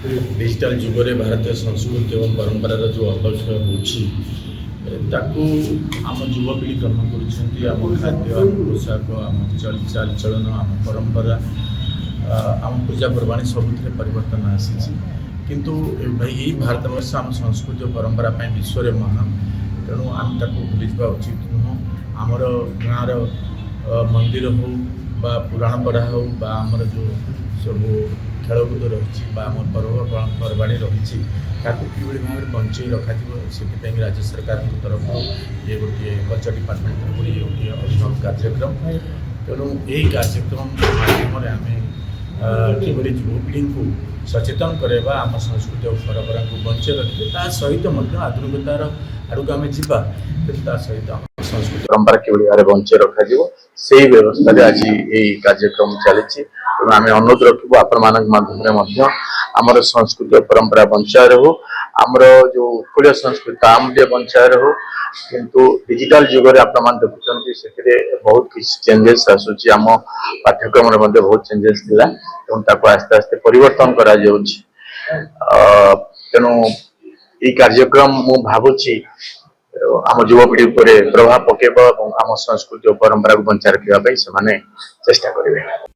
Digital जुगरे भारतीय संस्कृति और परंपरार जो अवक्षय होताको आम युवपीढ़ी ग्रहण कर खाद्य आम पोशाक आम चालचलन आम परंपरा आम पूजा पर्वाणी सबुथ परिवर्तन आसी किंतु यही भारतवर्ष आम संस्कृति और परंपरा विश्व में महान तेणु आम ताको भूली जावा उचित नुह आमर गाँवर मंदिर हो बा पुराण पढ़ा हो बा आमर जो सब खेलकूद रही पर्वपर्वाणी रही कि भाव में बंचे रखा से राज्य सरकार तरफ ये गोटे कल्चर डिपार्टमेंट तरफ ये गोटे अभिनव कार्यक्रम तेणु यही कार्यक्रम माध्यम आम कि युवपीढ़ी को सचेतन करवा आम संस्कृति और परंपरा को बंचे रखिए ता सहित आधुनिकतार आड़क आम जा सहित संस्कृति परंपरा कि भाव बंचे रखा से व्यवस्था आज यही कार्यक्रम चली आम अनुरोध रखू आपण माध्यम आमर संस्कृति और परंपरा बंचा रहू आमर जो उत्कल संस्कृति आमूल्य बंचा रहू किंतु डिजिटल जुगर आपण देखुं से बहुत किसी चेंजेस आसूची आम पाठ्यक्रम बहुत चेंजेस थिला तेणु आस्ते आस्ते परिवर्तन करा तेणु ये कार्यक्रम मु भावुची आम युवपीढ़ी प्रभाव पकेब और आम संस्कृति और परंपरा को बंचा रखा से चेष्टा करेंगे।